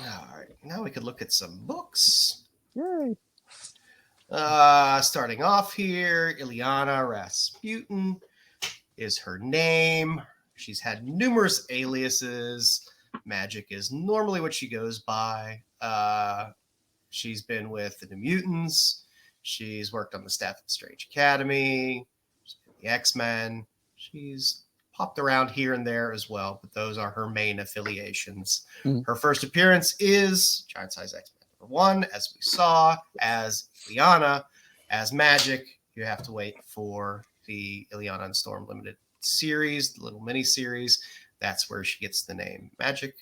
All right, now we could look at some books. Yay. Starting off here, Ileana Rasputin is her name. She's had numerous aliases. Magik is normally what she goes by. She's been with the New Mutants. She's worked on the staff of Strange Academy, the X-Men. She's popped around here and there as well, but those are her main affiliations. Her first appearance is Giant Size X-Men #1, as we saw, as Ileana. As Magik, you have to wait for the Ileana and Storm Limited series, the little mini series. That's where she gets the name Magik.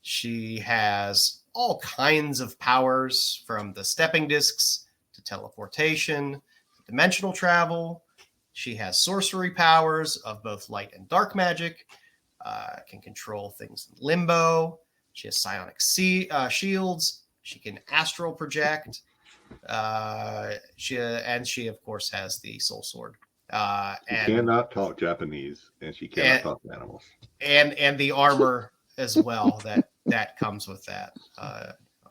She has all kinds of powers, from the stepping discs to teleportation, to dimensional travel. She has sorcery powers of both light and dark magic, can control things in limbo. She has psionic shields. She can astral project. She of course has the soul sword. She cannot talk Japanese, and she cannot talk animals. And the armor as well that comes with that.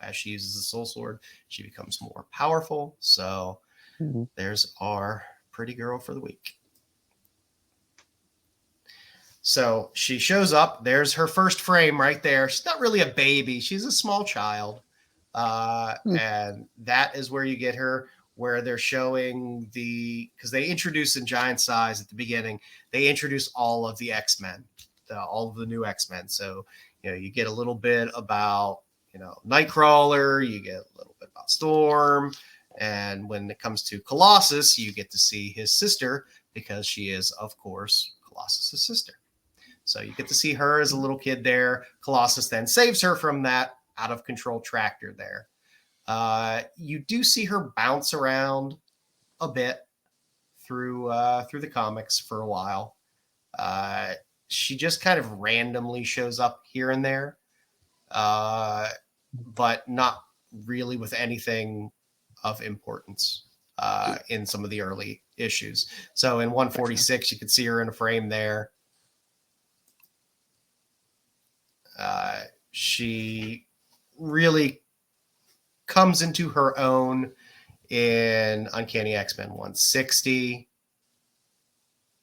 As she uses the soul sword, she becomes more powerful. So there's our pretty girl for the week. So she shows up. There's her first frame right there. She's not really a baby. She's a small child. And that is where you get her, where they're showing because they introduce in Giant Size at the beginning, they introduce all of the X-Men, all of the new X-Men. So, you get a little bit about, Nightcrawler, you get a little bit about Storm. And when it comes to Colossus, you get to see his sister, because she is, of course, Colossus' sister. So you get to see her as a little kid there. Colossus then saves her from that out of control tractor there. You do see her bounce around a bit through the comics for a while. She just kind of randomly shows up here and there, but not really with anything of importance in some of the early issues. So in 146, you could see her in a frame there. She really comes into her own in Uncanny X-Men 160.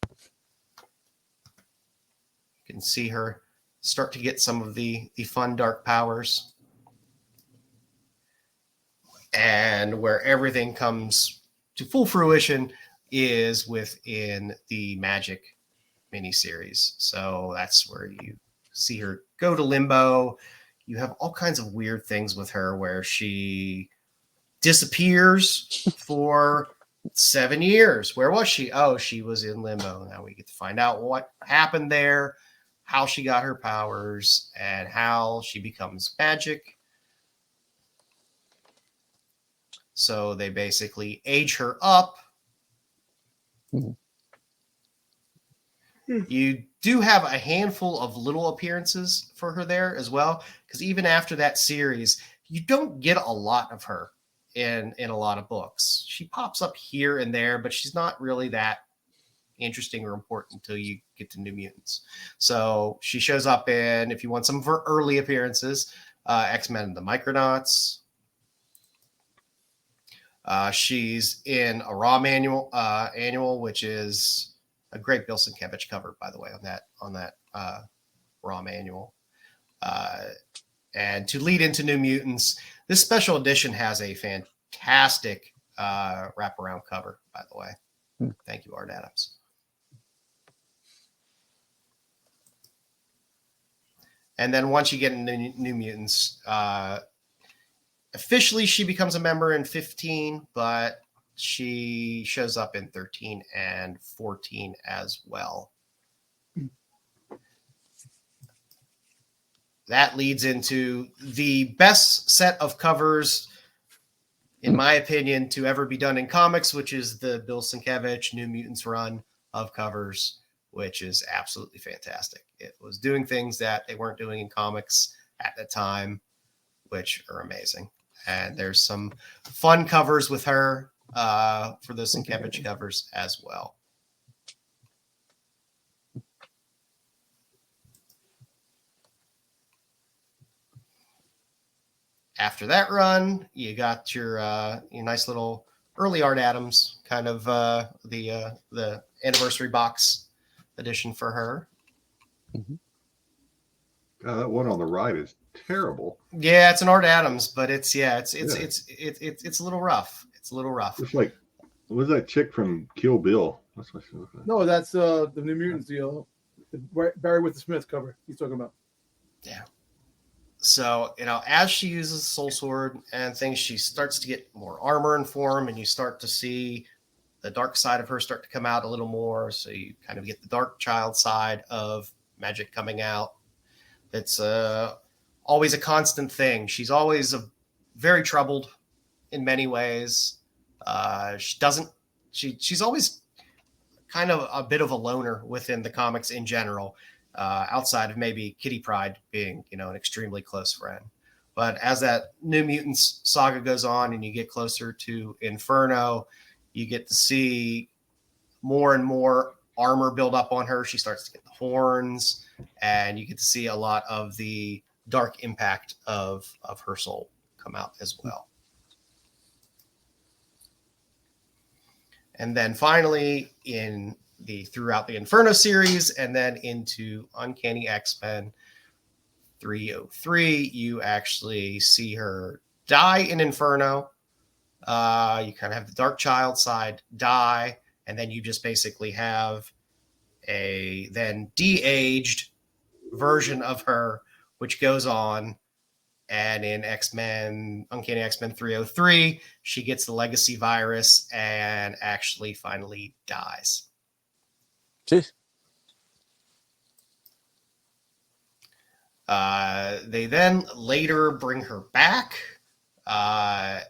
You can see her start to get some of the fun dark powers. And where everything comes to full fruition is within the Magik miniseries. So that's where you see her go to limbo. You have all kinds of weird things with her where she disappears for 7 years. Where was she? Oh, she was in limbo. Now we get to find out what happened there, how she got her powers, and how she becomes Magik. So they basically age her up. You do have a handful of little appearances for her there as well, because even after that series, you don't get a lot of her in a lot of books. She pops up here and there, but she's not really that interesting or important until you get to New Mutants. So she shows up in, if you want some of her early appearances, X-Men and the Micronauts. She's in a Raw annual, which is a great Bill Sienkiewicz cover, by the way, on that Raw annual. And to lead into New Mutants, this special edition has a fantastic wraparound cover, by the way. Thank you, Art Adams. And then once you get into New Mutants, officially she becomes a member in 15, but she shows up in 13 and 14 as well. That leads into the best set of covers, in my opinion, to ever be done in comics, which is the Bill Sienkiewicz New Mutants run of covers, which is absolutely fantastic. It was doing things that they weren't doing in comics at the time, which are amazing. And there's some fun covers with her for those Sienkiewicz covers as well. After that run, you got your nice little early Art Adams kind of the anniversary box edition for her. God, that one on the right is terrible. Yeah, it's an Art Adams, but it's a little rough. It's a little rough. It's like, what was that chick from Kill Bill? That's what she looked like. No, that's the New Mutants deal. Barry with the Smith cover he's talking about. Yeah. So, as she uses Soul Sword and things, she starts to get more armor and form, and you start to see the dark side of her start to come out a little more. So you kind of get the dark child side of Magik coming out. It's always a constant thing. She's always very troubled in many ways. She's always kind of a bit of a loner within the comics in general. Outside of maybe Kitty Pryde being, an extremely close friend. But as that New Mutants saga goes on and you get closer to Inferno, you get to see more and more armor build up on her. She starts to get the horns, and you get to see a lot of the dark impact of her soul come out as well. And then finally, throughout the Inferno series and then into Uncanny X-Men 303, you actually see her die in Inferno. You kind of have the Dark Child side die, and then you just basically have a then de-aged version of her, which goes on. And in Uncanny X-Men 303, she gets the legacy virus and actually finally dies. Jeez. They then later bring her back and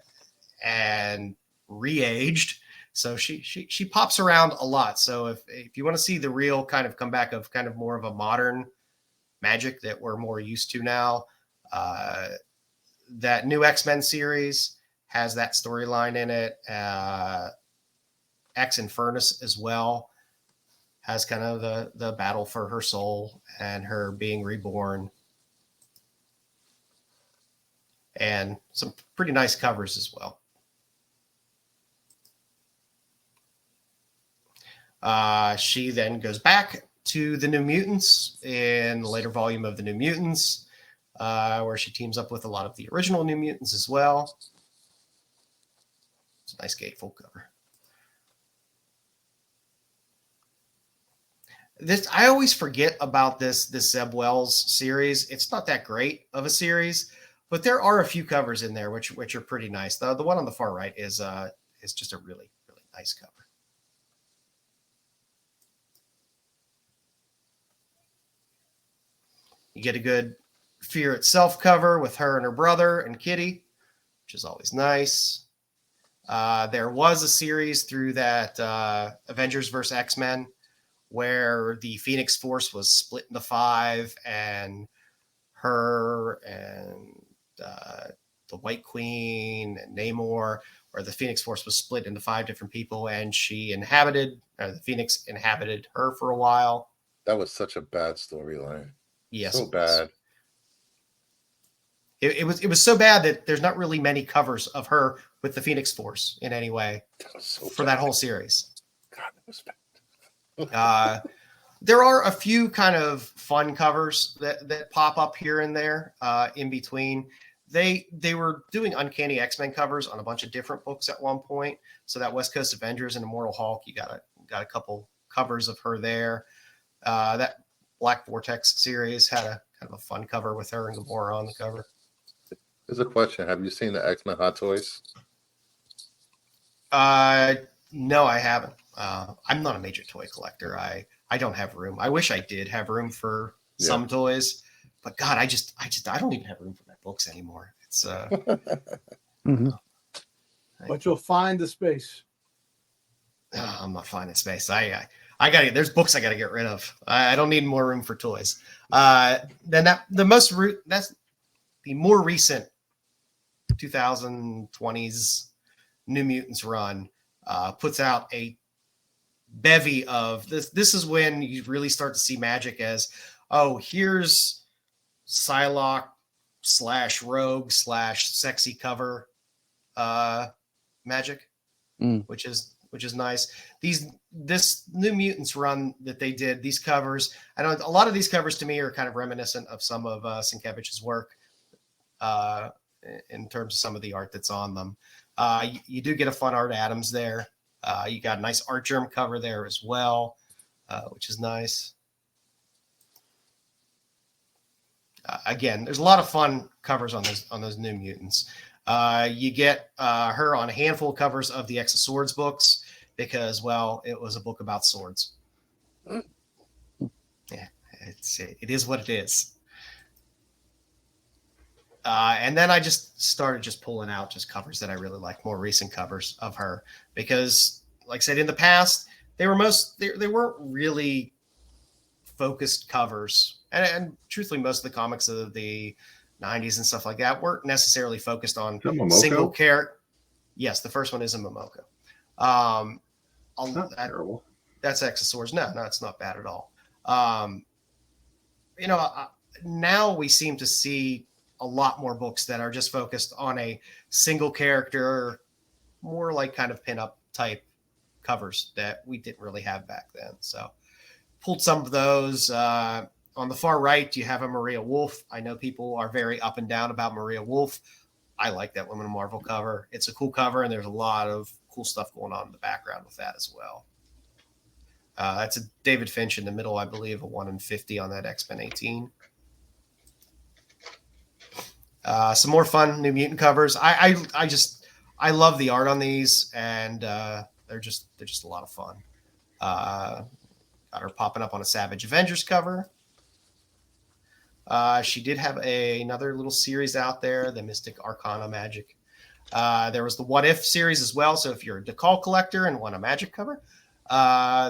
re-aged. So she pops around a lot. So if you want to see the real kind of comeback of kind of more of a modern Magik that we're more used to now, that new X-Men series has that storyline in it. X Infernus as well has kind of the battle for her soul and her being reborn. And some pretty nice covers as well. She then goes back to the New Mutants in the later volume of the New Mutants, where she teams up with a lot of the original New Mutants as well. It's a nice gatefold cover. I always forget about this Zeb Wells series. It's not that great of a series, but there are a few covers in there which are pretty nice. The one on the far right is just a really, really nice cover. You get a good Fear Itself cover with her and her brother and Kitty, which is always nice. There was a series through that Avengers vs. X-Men where the Phoenix Force was split into 5, and her and the White Queen and Namor, where the Phoenix Force was split into 5 different people, and the Phoenix inhabited her for a while. That was such a bad storyline. Yes, so bad. It was so bad that there's not really many covers of her with the Phoenix Force in any way for that whole series. God, that was bad. There are a few kind of fun covers that pop up here and there in between. They were doing Uncanny X-Men covers on a bunch of different books at one point. So that West Coast Avengers and Immortal Hulk, you got a couple covers of her there. That Black Vortex series had a kind of a fun cover with her and Gamora on the cover. Here's a question: have you seen the X-Men Hot Toys? No, I haven't. I'm not a major toy collector. I don't have room. I wish I did have room for some toys, but God, I don't even have room for my books anymore. It's But you'll find the space. I'm not finding space. There's books I got to get rid of. I don't need more room for toys. Then that's the more recent 2020s New Mutants run puts out a bevy of this. This is when you really start to see Magik as, oh, here's Psylocke slash rogue slash sexy cover Magik, which is nice. This New Mutants run that they did, these covers, I know a lot of these covers to me are kind of reminiscent of some of Sienkiewicz's work in terms of some of the art that's on them. You do get a fun Art Adams there. You got a nice Art Germ cover there as well, which is nice. Again, there's a lot of fun covers on those New Mutants. You get her on a handful of covers of the X of Swords books because, well, it was a book about swords. Yeah, it is what it is. And then I just started just pulling out just covers that I really like, more recent covers of her, because, like I said, in the past, they weren't really focused covers. And truthfully, most of the comics of the 90s and stuff like that weren't necessarily focused on single character. Yes, the first one is a Momoko. Not terrible. That's X of Swords. No, it's not bad at all. Now we seem to see a lot more books that are just focused on a single character, more like kind of pinup type covers that we didn't really have back then. So pulled some of those. On the far right, you have a Maria Wolf. I know people are very up and down about Maria Wolf. I like that Women of Marvel cover. It's a cool cover, and there's a lot of cool stuff going on in the background with that as well. That's a David Finch in the middle, I believe, a 1 in 50 on that X-Men 18. Some more fun New Mutant covers. I love the art on these, and they're just a lot of fun. Got her popping up on a Savage Avengers cover. She did have another little series out there, the Mystic Arcana Magik. There was the What If series as well. So if you're a DeCall collector and want a Magik cover,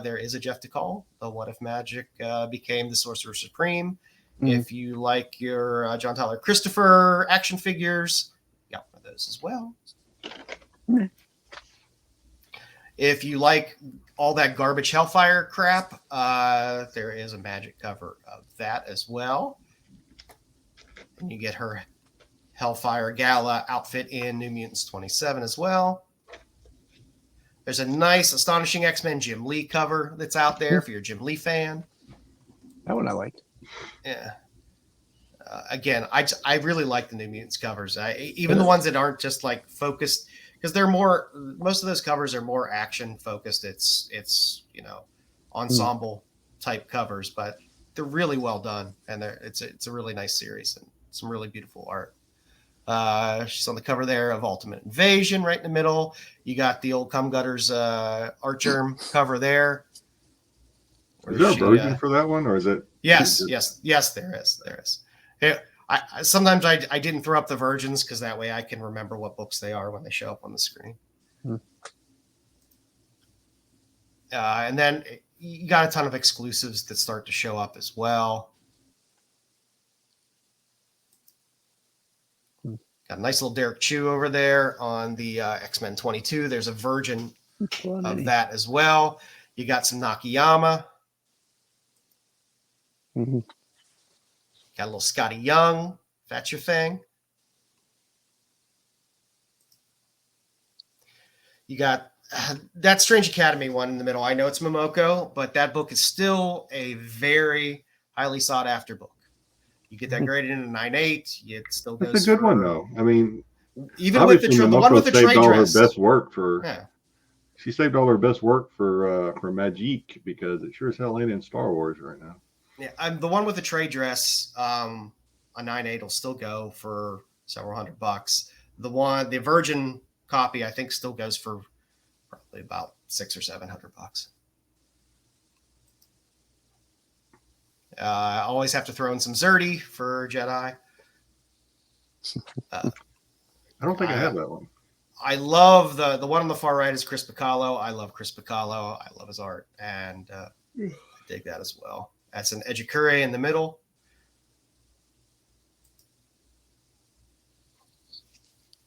there is a Jeff DeCall. The What If Magik became the Sorcerer Supreme. If you like your John Tyler Christopher action figures, you got one of those as well. If you like all that garbage Hellfire crap, there is a Magik cover of that as well. And you get her Hellfire Gala outfit in New Mutants 27 as well. There's a nice Astonishing X-Men Jim Lee cover that's out there if you're a Jim Lee fan. That one I liked. Yeah. Again, I really like the New Mutants covers. Even the ones that aren't just like focused, because most of those covers are more action focused. It's ensemble type covers, but they're really well done, and it's a really nice series and some really beautiful art. She's on the cover there of Ultimate Invasion right in the middle. You got the old Cum Gutters Art Germ cover there. Is there a version for that one, or is it? Yes, there is. Sometimes I didn't throw up the versions because that way I can remember what books they are when they show up on the screen. And then you got a ton of exclusives that start to show up as well. Got a nice little Derek Chew over there on the X-Men 22. There's a version of that as well. You got some Nakayama. Got a little Scotty Young, if that's your thing. You got that Strange Academy one in the middle. I know it's Momoko, but that book is still a very highly sought after book. You get that graded in a 9.8. It still goes. It's a good one, though. I mean, even with the one with the trade dress. Her best work for. Yeah. She saved all her best work for Magik because it sure as hell ain't in Star Wars right now. Yeah, the one with the trade dress, a 9.8 will still go for several $100. The Virgin copy, I think, still goes for probably about $600 or $700. I always have to throw in some Zerti for Jedi. I don't think I have that one. I love the one on the far right is Chris Piccolo. I love Chris Piccolo. I love his art, and I dig that as well. That's an Ejikure in the middle.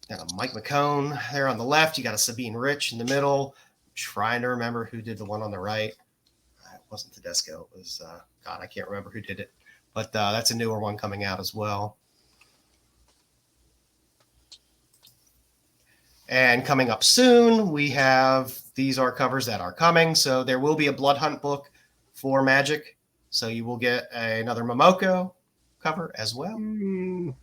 Got a Mike McCone there on the left. You got a Sabine Rich in the middle. I'm trying to remember who did the one on the right. It wasn't Tedesco. It was, God, I can't remember who did it. But that's a newer one coming out as well. And coming up soon, we have, these are covers that are coming. So there will be a Blood Hunt book for Magik. So you will get another Momoko cover as well. Mm.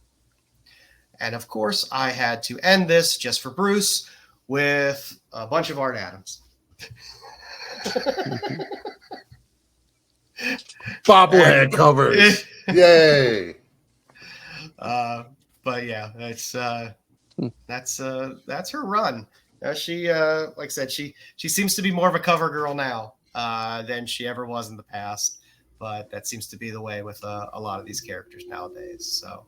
And of course, I had to end this just for Bruce with a bunch of Art Adams. Bobblehead covers. Yay. But yeah, that's her run. She like I said, she seems to be more of a cover girl now than she ever was in the past. But that seems to be the way with a lot of these characters nowadays. So